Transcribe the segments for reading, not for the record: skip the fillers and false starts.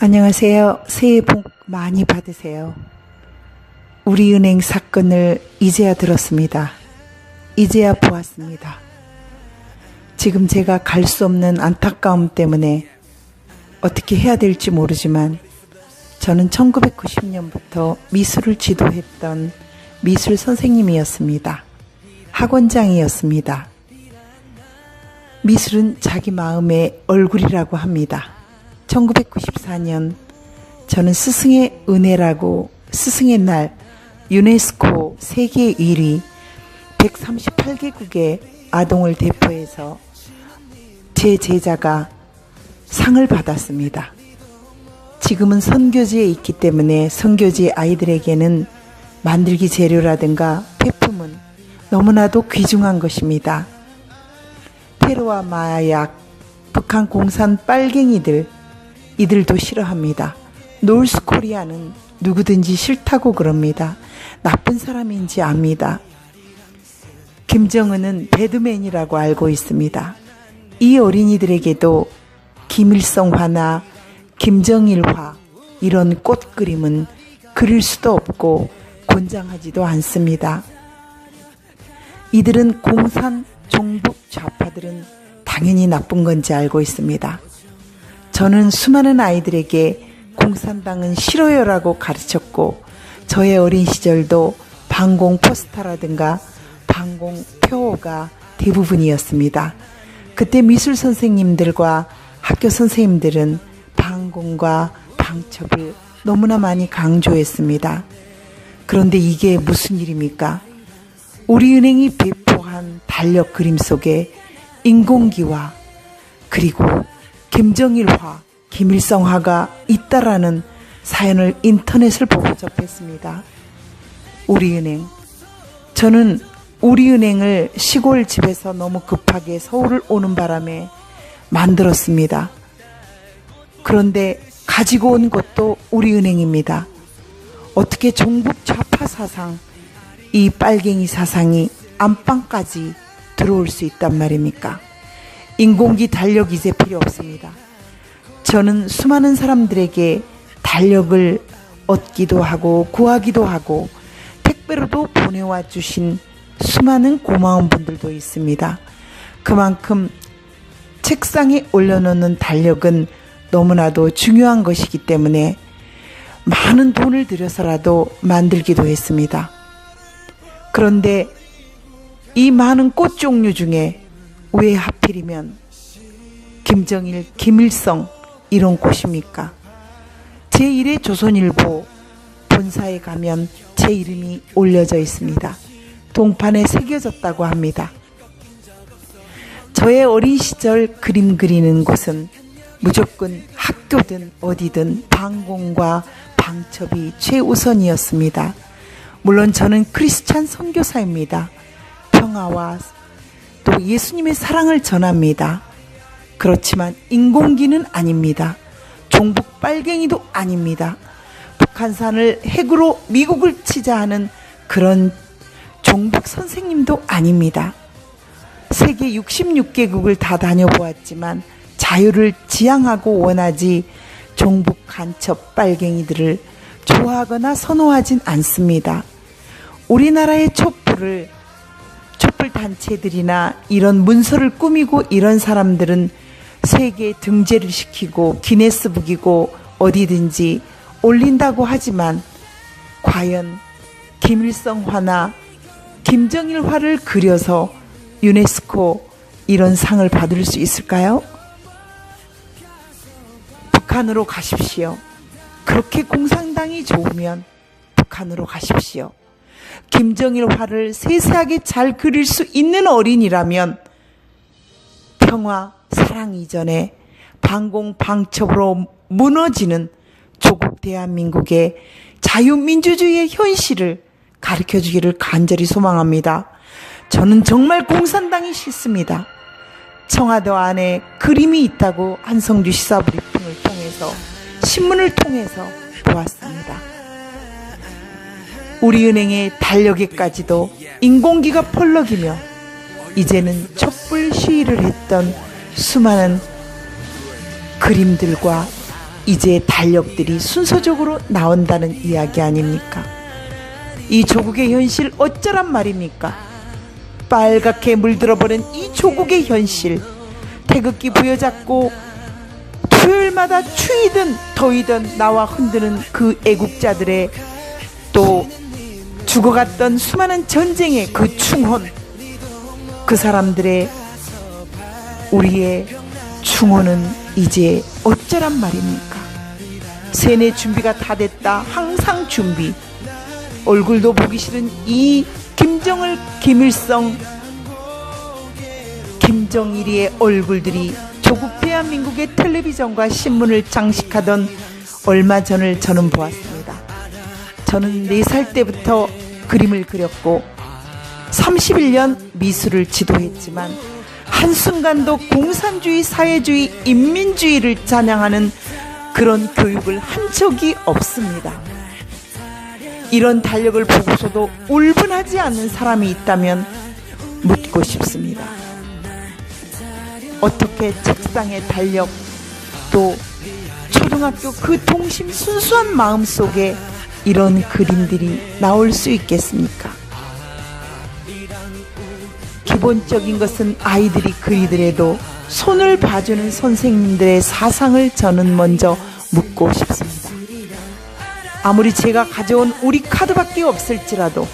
안녕하세요. 새해 복 많이 받으세요. 우리은행 사건을 이제야 들었습니다. 이제야 보았습니다. 지금 제가 갈 수 없는 안타까움 때문에 어떻게 해야 될지 모르지만 저는 1990년부터 미술을 지도했던 미술 선생님이었습니다. 학원장이었습니다. 미술은 자기 마음의 얼굴이라고 합니다. 1994년 저는 스승의 은혜라고 스승의 날 유네스코 세계 1위 138개국의 아동을 대표해서 제 제자가 상을 받았습니다. 지금은 선교지에 있기 때문에 선교지 아이들에게는 만들기 재료라든가 폐품은 너무나도 귀중한 것입니다. 테러와 마약, 북한 공산 빨갱이들 이들도 싫어합니다. 노스코리아는 누구든지 싫다고 그럽니다. 나쁜 사람인지 압니다. 김정은은 배드맨이라고 알고 있습니다. 이 어린이들에게도 김일성화나 김정일화 이런 꽃 그림은 그릴 수도 없고 권장하지도 않습니다. 이들은 공산 종북 좌파들은 당연히 나쁜 건지 알고 있습니다. 저는 수많은 아이들에게 공산당은 싫어요라고 가르쳤고 저의 어린 시절도 반공 포스터라든가 반공 표어가 대부분이었습니다. 그때 미술 선생님들과 학교 선생님들은 반공과 방첩을 너무나 많이 강조했습니다. 그런데 이게 무슨 일입니까? 우리은행이 배포한 달력 그림 속에 인공기화 그리고 김정일화, 김일성화가 있다라는 사연을 인터넷을 보고 접했습니다. 우리은행. 저는 우리은행을 시골 집에서 너무 급하게 서울을 오는 바람에 만들었습니다. 그런데 가지고 온 것도 우리은행입니다. 어떻게 종북 좌파 사상, 이 빨갱이 사상이 안방까지 들어올 수 있단 말입니까? 인공기 달력 이제 필요 없습니다. 저는 수많은 사람들에게 달력을 얻기도 하고 구하기도 하고 택배로도 보내와 주신 수많은 고마운 분들도 있습니다. 그만큼 책상에 올려놓는 달력은 너무나도 중요한 것이기 때문에 많은 돈을 들여서라도 만들기도 했습니다. 그런데 이 많은 꽃 종류 중에 왜 하필이면 김정일, 김일성 이런 꽃입니까? 제1의 조선일보 본사에 가면 제 이름이 올려져 있습니다. 동판에 새겨졌다고 합니다. 저의 어린 시절 그림 그리는 곳은 무조건 학교든 어디든 반공과 방첩이 최우선이었습니다. 물론 저는 크리스찬 선교사입니다. 평화와 또 예수님의 사랑을 전합니다. 그렇지만 인공기는 아닙니다. 종북 빨갱이도 아닙니다. 북한산을 핵으로 미국을 치자 하는 그런 종북 선생님도 아닙니다. 세계 66개국을 다 다녀보았지만 자유를 지향하고 원하지 종북 간첩 빨갱이들을 좋아하거나 선호하진 않습니다. 우리나라의 촛불 단체들이나 이런 문서를 꾸미고 이런 사람들은 세계에 등재를 시키고 기네스북이고 어디든지 올린다고 하지만 과연 김일성화나 김정일화를 그려서 유네스코 이런 상을 받을 수 있을까요? 북한으로 가십시오. 그렇게 공산당이 좋으면 북한으로 가십시오. 김정일화를 세세하게 잘 그릴 수 있는 어린이라면 평화, 사랑 이전에 반공, 방첩으로 무너지는 조국 대한민국의 자유민주주의의 현실을 가르쳐주기를 간절히 소망합니다. 저는 정말 공산당이 싫습니다. 청와대 안에 그림이 있다고 한성주 시사브리핑을 통해서 신문을 통해서 보았습니다. 우리은행의 달력에까지도 인공기가 펄럭이며 이제는 촛불 시위를 했던 수많은 그림들과 이제 달력들이 순서적으로 나온다는 이야기 아닙니까? 이 조국의 현실 어쩌란 말입니까? 빨갛게 물들어버린 이 조국의 현실, 태극기 부여잡고 토요일마다 추위든 더위든 나와 흔드는 그 애국자들의, 또 죽어갔던 수많은 전쟁의 그 충혼, 그 사람들의, 우리의 충혼은 이제 어쩌란 말입니까? 세뇌 준비가 다 됐다. 항상 준비. 얼굴도 보기 싫은 이 김정일, 김일성, 김정일이의 얼굴들이 조국 대한민국의 텔레비전과 신문을 장식하던 얼마 전을 저는 보았습니다. 저는 4살 때부터 그림을 그렸고 31년 미술을 지도했지만 한순간도 공산주의, 사회주의, 인민주의를 찬양하는 그런 교육을 한 적이 없습니다. 이런 달력을 보고서도 울분하지 않는 사람이 있다면 묻고 싶습니다. 어떻게 책상의 달력, 또 초등학교 그 동심 순수한 마음 속에 이런 그림들이 나올 수 있겠습니까? 기본적인 것은 아이들이 그리더라도 손을 봐주는 선생님들의 사상을 저는 먼저 묻고 싶습니다. 아무리 제가 가져온 우리 카드밖에 없을지라도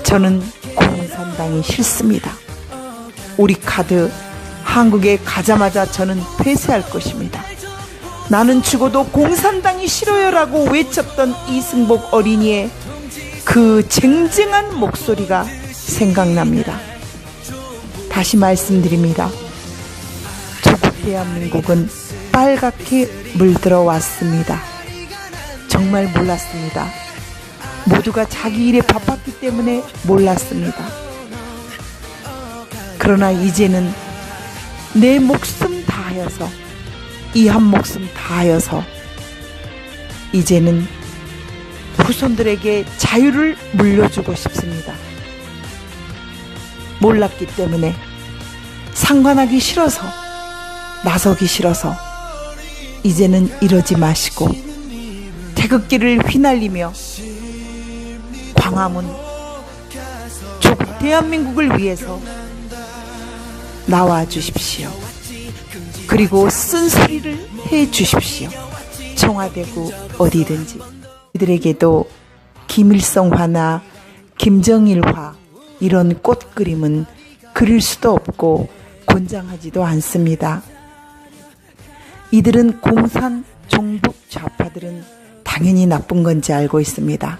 저는 공산당이 싫습니다. 우리 카드 한국에 가자마자 저는 폐쇄할 것입니다. 나는 죽어도 공산당이 싫어요라고 외쳤던 이승복 어린이의 그 쟁쟁한 목소리가 생각납니다. 다시 말씀드립니다. 조국 대한민국은 빨갛게 물들어 왔습니다. 정말 몰랐습니다. 모두가 자기 일에 바빴기 때문에 몰랐습니다. 그러나 이제는 내 목숨 다하여서, 이 한 목숨 다하여서 이제는 후손들에게 자유를 물려주고 싶습니다. 몰랐기 때문에, 상관하기 싫어서, 나서기 싫어서 이제는 이러지 마시고 태극기를 휘날리며 광화문, 조국 대한민국을 위해서 나와 주십시오. 그리고 쓴소리를 해 주십시오. 청와대고 어디든지. 이들에게도 김일성화나 김정일화 이런 꽃그림은 그릴 수도 없고 권장하지도 않습니다. 이들은 공산 종북 좌파들은 당연히 나쁜 건지 알고 있습니다.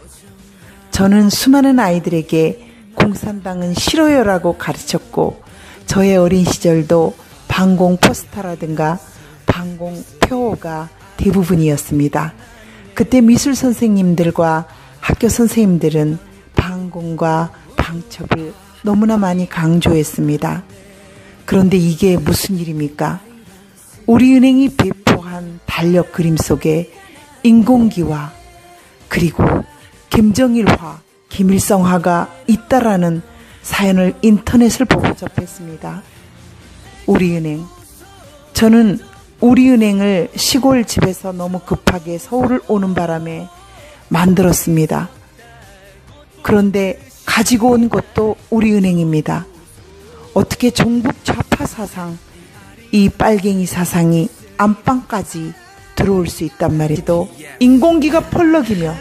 저는 수많은 아이들에게 공산당은 싫어요라고 가르쳤고, 저의 어린 시절도 반공 포스터라든가 반공 표어가 대부분이었습니다. 그때 미술 선생님들과 학교 선생님들은 반공과 방첩을 너무나 많이 강조했습니다. 그런데 이게 무슨 일입니까? 우리은행이 배포한 달력 그림 속에 인공기화, 그리고 김정일화, 김일성화가 있다라는 사연을 인터넷을 보고 접했습니다. 우리은행. 저는 우리은행을 시골 집에서 너무 급하게 서울을 오는 바람에 만들었습니다. 그런데 가지고 온 것도 우리은행입니다. 어떻게 종북 좌파 사상, 이 빨갱이 사상이 안방까지 들어올 수 있단 말이죠. 인공기가 펄럭이며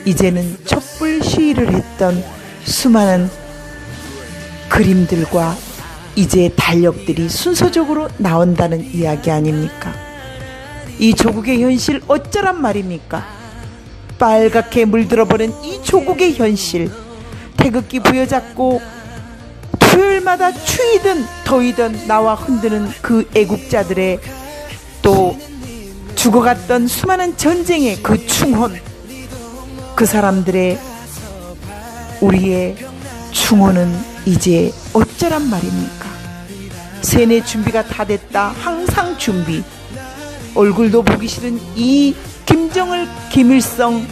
이제는 촛불 시위를 했던 수많은 그림들과 이제 달력들이 순서적으로 나온다는 이야기 아닙니까? 이 조국의 현실 어쩌란 말입니까? 빨갛게 물들어버린 이 조국의 현실, 태극기 부여잡고 토요일마다 추위든 더위든 나와 흔드는 그 애국자들의, 또 죽어갔던 수많은 전쟁의 그 충혼, 그 사람들의, 우리의 충혼은 이제 어쩌란 말입니까? 세뇌 준비가 다 됐다. 항상 준비. 얼굴도 보기 싫은 이 김정일, 김일성,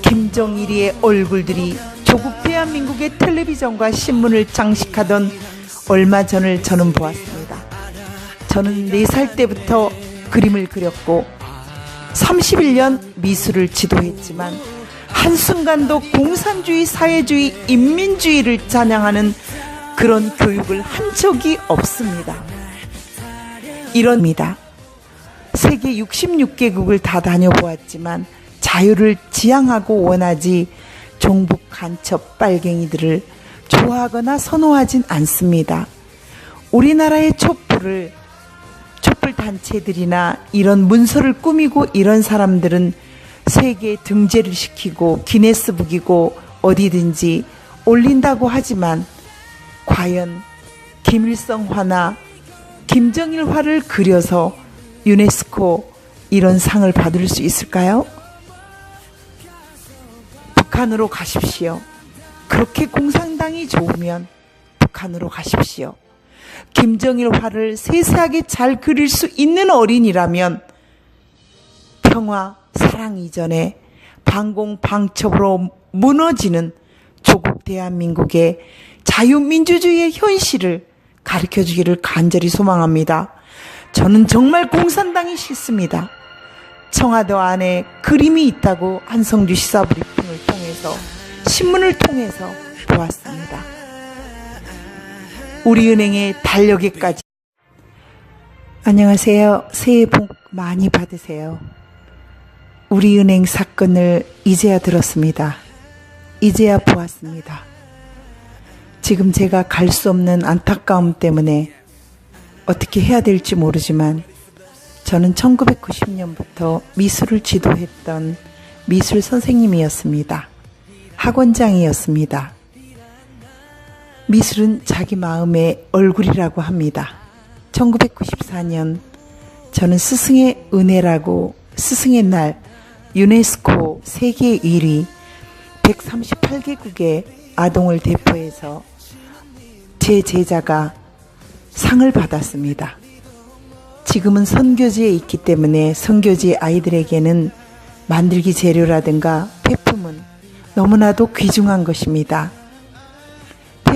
김정일이의 얼굴들이 조국 대한민국의 텔레비전과 신문을 장식하던 얼마 전을 저는 보았습니다. 저는 4살 때부터 그림을 그렸고 31년 미술을 지도했지만 한순간도 공산주의, 사회주의, 인민주의를 찬양하는 그런 교육을 한 적이 없습니다. 이런입니다. 세계 66개국을 다 다녀보았지만 자유를 지향하고 원하지 종북 간첩 빨갱이들을 좋아하거나 선호하진 않습니다. 우리나라의 촛불 단체들이나 이런 문서를 꾸미고 이런 사람들은 세계에 등재를 시키고 기네스북이고 어디든지 올린다고 하지만 과연 김일성화나 김정일화를 그려서 유네스코 이런 상을 받을 수 있을까요? 북한으로 가십시오. 그렇게 공산당이 좋으면 북한으로 가십시오. 김정일화를 세세하게 잘 그릴 수 있는 어린이라면 평화, 사랑 이전에 반공방첩으로 무너지는 조국 대한민국의 자유민주주의의 현실을 가르쳐주기를 간절히 소망합니다. 저는 정말 공산당이 싫습니다. 청와대 안에 그림이 있다고 한성주 시사브리핑을 통해서 신문을 통해서 보았습니다. 우리은행의 달력에까지. 안녕하세요. 새해 복 많이 받으세요. 우리은행 사건을 이제야 들었습니다. 이제야 보았습니다. 지금 제가 갈 수 없는 안타까움 때문에 어떻게 해야 될지 모르지만 저는 1990년부터 미술을 지도했던 미술 선생님이었습니다. 학원장이었습니다. 미술은 자기 마음의 얼굴이라고 합니다. 1994년 저는 스승의 은혜라고 스승의 날 유네스코 세계 1위 138개국의 아동을 대표해서 제 제자가 상을 받았습니다. 지금은 선교지에 있기 때문에 선교지 아이들에게는 만들기 재료라든가 폐품은 너무나도 귀중한 것입니다.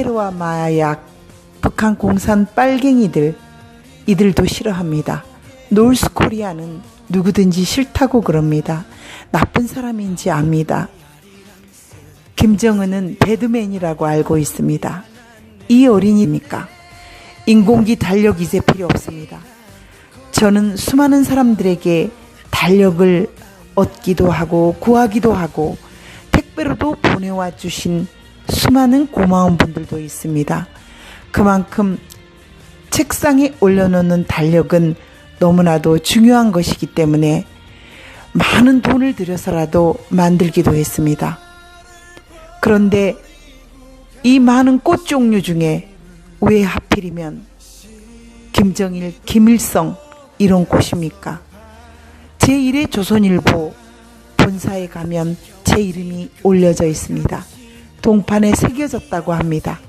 테러와 마약, 북한 공산 빨갱이들, 이들도 싫어합니다. 노스코리아는 누구든지 싫다고 그럽니다. 나쁜 사람인지 압니다. 김정은은 배드맨이라고 알고 있습니다. 이 어린이니까 인공기 달력 이제 필요 없습니다. 저는 수많은 사람들에게 달력을 얻기도 하고 구하기도 하고 택배로도 보내와 주신 수많은 고마운 분들도 있습니다. 그만큼 책상에 올려놓는 달력은 너무나도 중요한 것이기 때문에 많은 돈을 들여서라도 만들기도 했습니다. 그런데 이 많은 꽃 종류 중에 왜 하필이면 김정일, 김일성 이런 꽃입니까? 제1의 조선일보 본사에 가면 제 이름이 올려져 있습니다. 동판에 새겨졌다고 합니다.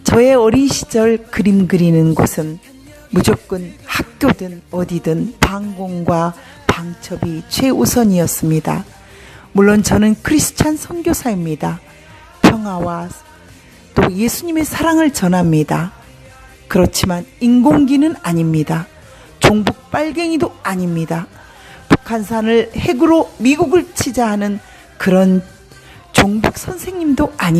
저의 어린 시절 그림 그리는 곳은 무조건 학교든 어디든 반공과 방첩이 최우선이었습니다. 물론 저는 크리스찬 선교사입니다. 평화와 또 예수님의 사랑을 전합니다. 그렇지만 인공기는 아닙니다. 종북 빨갱이도 아닙니다. 북한산을 핵으로 미국을 치자 하는 그런 종북 선생님도 아닙니다.